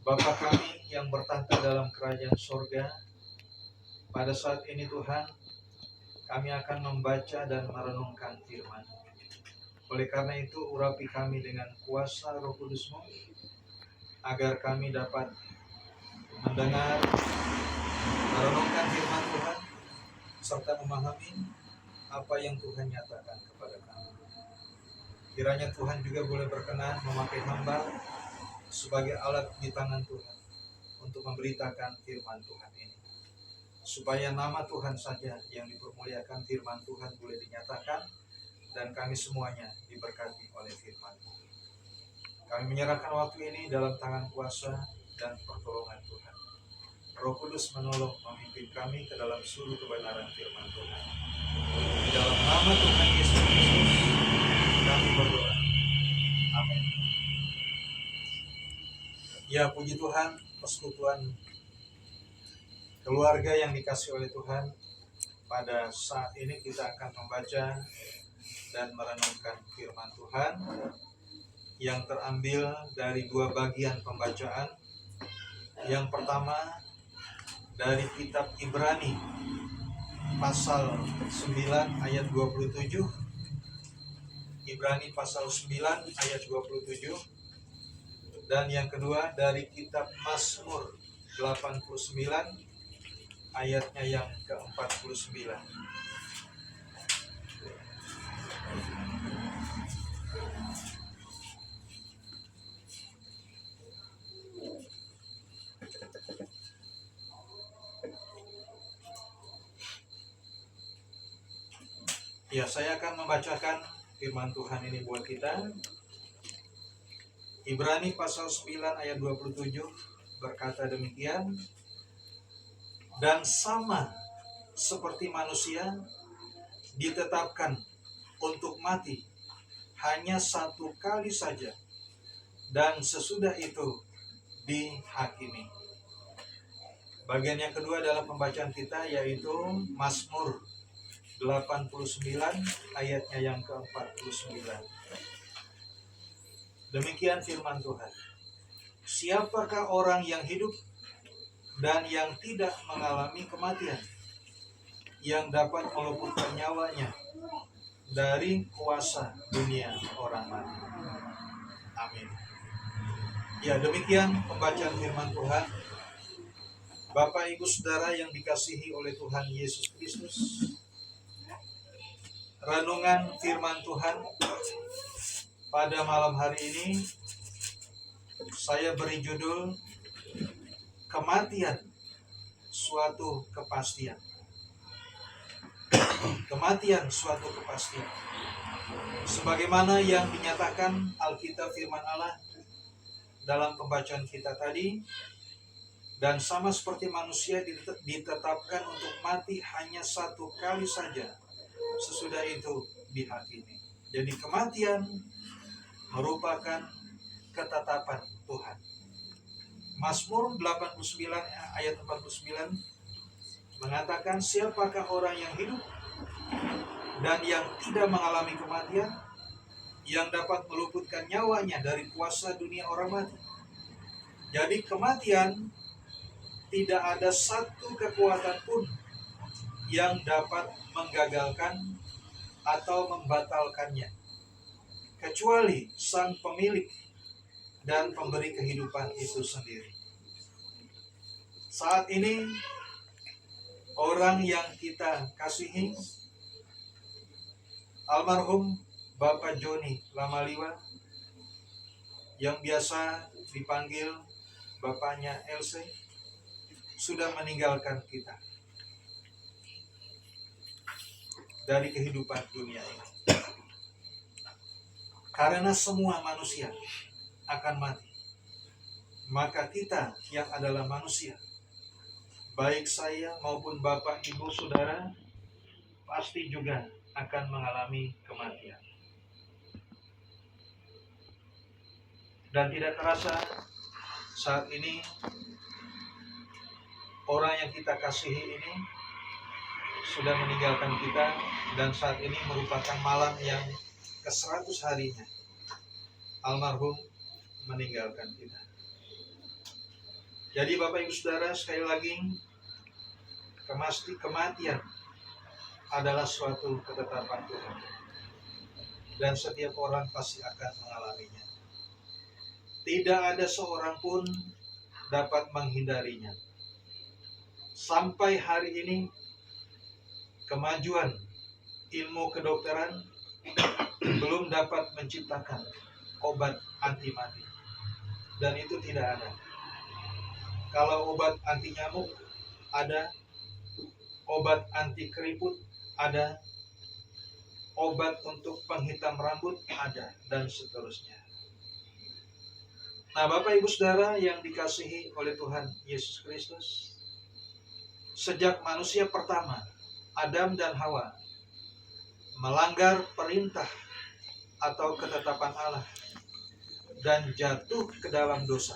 Bapa kami yang bertahta dalam kerajaan sorga, pada saat ini Tuhan, kami akan membaca dan merenungkan firman. Oleh karena itu, urapi kami dengan kuasa Roh Kudus-Mu, agar kami dapat mendengar, merenungkan firman Tuhan, serta memahami apa yang Tuhan nyatakan kepada kami. Kiranya Tuhan juga boleh berkenan memakai hamba sebagai alat di tangan Tuhan untuk memberitakan firman Tuhan ini, supaya nama Tuhan saja yang dipermuliakan, firman Tuhan boleh dinyatakan, dan kami semuanya diberkati oleh firman. Kami menyerahkan waktu ini dalam tangan kuasa dan pertolongan Tuhan. Roh Kudus menolong memimpin kami ke dalam seluruh kebenaran firman Tuhan. Di dalam nama Tuhan Yesus Kristus kami berdoa. Amin. Ya, puji Tuhan, persekutuan keluarga yang dikasihi oleh Tuhan, pada saat ini kita akan membaca dan merenungkan firman Tuhan yang terambil dari dua bagian pembacaan. Yang pertama dari kitab Ibrani pasal 9 ayat 27. Ibrani pasal 9 ayat 27. Dan yang kedua dari kitab Mazmur 89 ayatnya yang ke-49. Ya, saya akan membacakan firman Tuhan ini buat kita. Ibrani pasal 9 ayat 27 berkata demikian, dan sama seperti manusia ditetapkan untuk mati hanya satu kali saja, dan sesudah itu dihakimi. Bagian yang kedua dalam pembacaan kita yaitu Mazmur 89 ayatnya yang ke-49. Demikian firman Tuhan. Siapakah orang yang hidup dan yang tidak mengalami kematian, yang dapat meluputkan nyawanya dari kuasa dunia orang mati? Amin. Ya, demikian pembacaan firman Tuhan. Bapak Ibu Saudara yang dikasihi oleh Tuhan Yesus Kristus, renungan firman Tuhan pada malam hari ini saya beri judul Kematian Suatu Kepastian. Kematian suatu kepastian. Sebagaimana yang dinyatakan Alkitab firman Allah dalam pembacaan kita tadi, dan sama seperti manusia ditetapkan untuk mati hanya satu kali saja, sesudah itu dihakimi. Jadi kematian merupakan ketetapan Tuhan. Mazmur 89 ayat 49 mengatakan, siapakah orang yang hidup dan yang tidak mengalami kematian, yang dapat meluputkan nyawanya dari kuasa dunia orang mati. Jadi kematian tidak ada satu kekuatan pun yang dapat menggagalkan atau membatalkannya, kecuali Sang Pemilik dan Pemberi kehidupan itu sendiri. Saat ini orang yang kita kasihi, almarhum Bapak Joni Lamaliwa, yang biasa dipanggil bapaknya Else, sudah meninggalkan kita dari kehidupan dunia ini. Karena semua manusia akan mati, maka kita yang adalah manusia, baik saya maupun Bapak Ibu Saudara, pasti juga akan mengalami kematian. Dan tidak terasa saat ini orang yang kita kasihi ini sudah meninggalkan kita, dan saat ini merupakan malam yang ke-100 harinya almarhum meninggalkan kita. Jadi Bapak Ibu Saudara, sekali lagi, kematian adalah suatu ketetapan Tuhan. Dan setiap orang pasti akan mengalaminya. Tidak ada seorang pun dapat menghindarinya. Sampai hari ini, kemajuan ilmu kedokteran belum dapat menciptakan obat anti mati. Dan itu tidak ada. Kalau obat anti nyamuk ada, obat anti keriput ada, obat untuk penghitam rambut ada, dan seterusnya. Nah, Bapak Ibu Saudara yang dikasihi oleh Tuhan Yesus Kristus, sejak manusia pertama, Adam dan Hawa, melanggar perintah atau ketetapan Allah dan jatuh ke dalam dosa,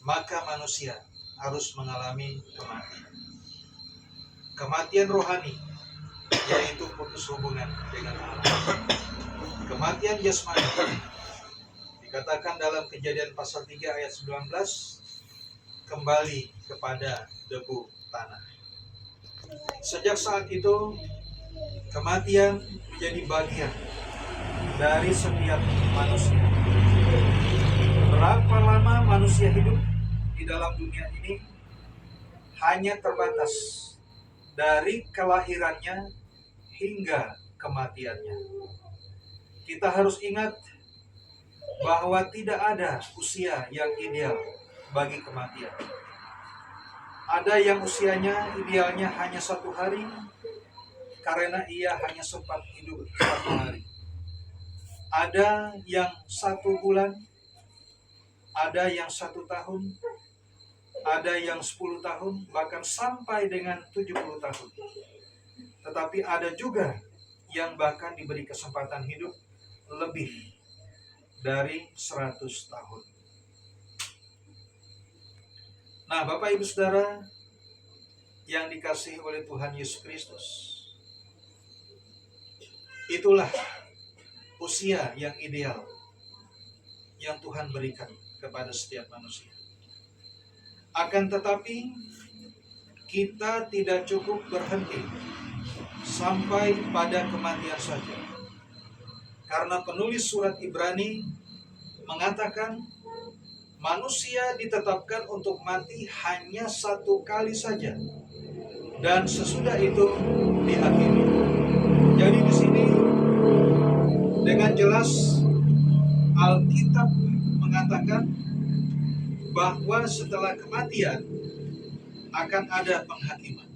maka manusia harus mengalami kematian. Kematian rohani, yaitu putus hubungan dengan Allah. Kematian jasmani, dikatakan dalam Kejadian pasal 3 ayat 19, kembali kepada debu tanah. Sejak saat itu, kematian menjadi bagian dari setiap manusia. Berapa lama manusia hidup di dalam dunia ini hanya terbatas dari kelahirannya hingga kematiannya. Kita harus ingat bahwa tidak ada usia yang ideal bagi kematian. Ada yang usianya idealnya hanya 1 hari karena ia hanya sempat hidup 1 hari. Ada yang 1 bulan, ada yang 1 tahun, ada yang 10 tahun, bahkan sampai dengan 70 tahun. Tetapi ada juga yang bahkan diberi kesempatan hidup lebih dari 100 tahun. Nah, Bapak Ibu Saudara yang dikasihi oleh Tuhan Yesus Kristus, itulah usia yang ideal yang Tuhan berikan kepada setiap manusia. Akan tetapi, kita tidak cukup berhenti sampai pada kematian saja. Karena penulis surat Ibrani mengatakan manusia ditetapkan untuk mati hanya 1 kali saja, dan sesudah itu dihakimi. Jadi di sini dengan jelas Alkitab mengatakan bahwa setelah kematian akan ada penghakiman.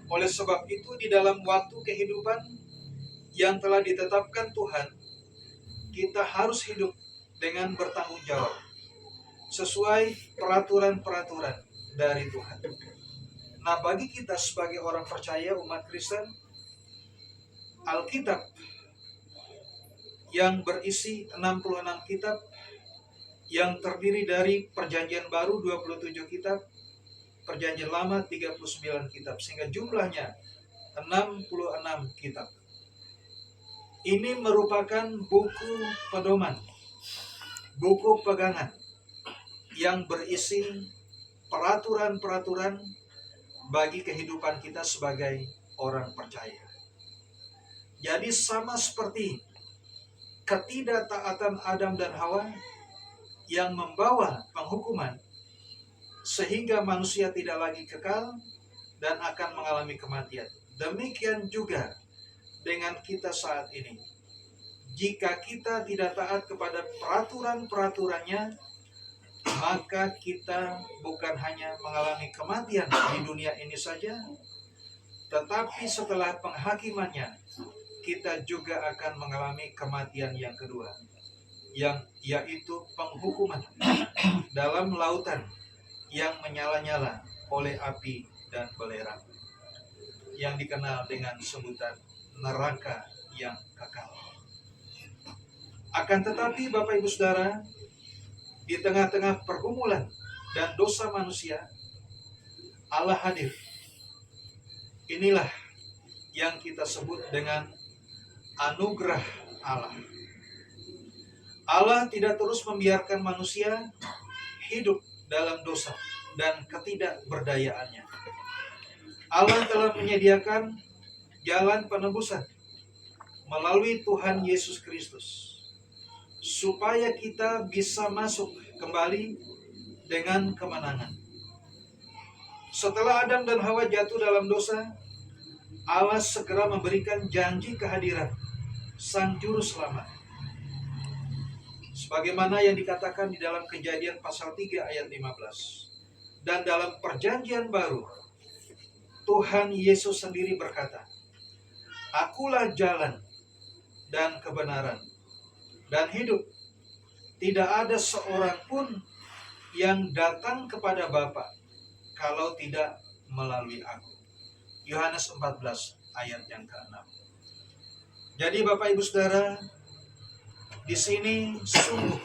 Oleh sebab itu di dalam waktu kehidupan yang telah ditetapkan Tuhan, kita harus hidup dengan bertanggung jawab sesuai peraturan-peraturan dari Tuhan. Nah, bagi kita sebagai orang percaya umat Kristen, Alkitab yang berisi 66 kitab yang terdiri dari Perjanjian Baru 27 kitab, Perjanjian Lama 39 kitab, sehingga jumlahnya 66 kitab. Ini merupakan buku pedoman, buku pegangan yang berisi peraturan-peraturan bagi kehidupan kita sebagai orang percaya. Jadi sama seperti ketidaktaatan Adam dan Hawa yang membawa penghukuman sehingga manusia tidak lagi kekal dan akan mengalami kematian. Demikian juga dengan kita saat ini. Jika kita tidak taat kepada peraturan-peraturannya, maka kita bukan hanya mengalami kematian di dunia ini saja, tetapi setelah penghakimannya, kita juga akan mengalami kematian yang kedua, yaitu penghukuman dalam lautan yang menyala-nyala oleh api dan belerang, yang dikenal dengan sebutan neraka yang kekal. Akan tetapi Bapak Ibu Saudara, di tengah-tengah pergumulan dan dosa manusia, Allah hadir. Inilah yang kita sebut dengan anugerah Allah. Allah tidak terus membiarkan manusia hidup dalam dosa dan ketidakberdayaannya. Allah telah menyediakan jalan penebusan melalui Tuhan Yesus Kristus, supaya kita bisa masuk kembali dengan kemenangan. Setelah Adam dan Hawa jatuh dalam dosa, Allah segera memberikan janji kehadiran Sang Juru Selamat. Sebagaimana yang dikatakan di dalam Kejadian pasal 3 ayat 15. Dan dalam perjanjian baru, Tuhan Yesus sendiri berkata, "Akulah jalan dan kebenaran dan hidup. Tidak ada seorang pun yang datang kepada Bapa kalau tidak melalui aku." Yohanes 14 ayat yang ke-6. Jadi Bapak Ibu Saudara, di sini sungguh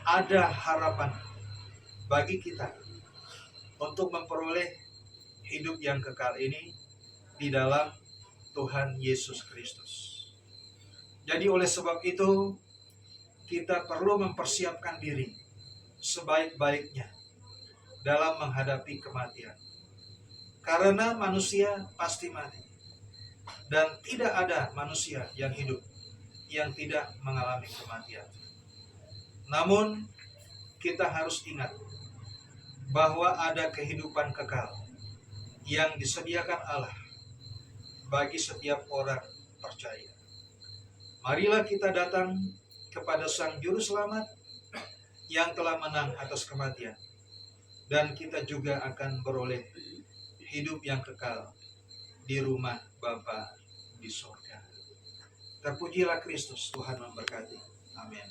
ada harapan bagi kita untuk memperoleh hidup yang kekal ini di dalam Tuhan Yesus Kristus. Jadi oleh sebab itu, kita perlu mempersiapkan diri sebaik-baiknya dalam menghadapi kematian. Karena manusia pasti mati. Dan tidak ada manusia yang hidup yang tidak mengalami kematian. Namun, kita harus ingat bahwa ada kehidupan kekal yang disediakan Allah bagi setiap orang percaya. Marilah kita datang kepada Sang Juru Selamat yang telah menang atas kematian, dan kita juga akan beroleh hidup yang kekal di rumah Bapa di surga. Terpujilah Kristus. Tuhan memberkati. Amin.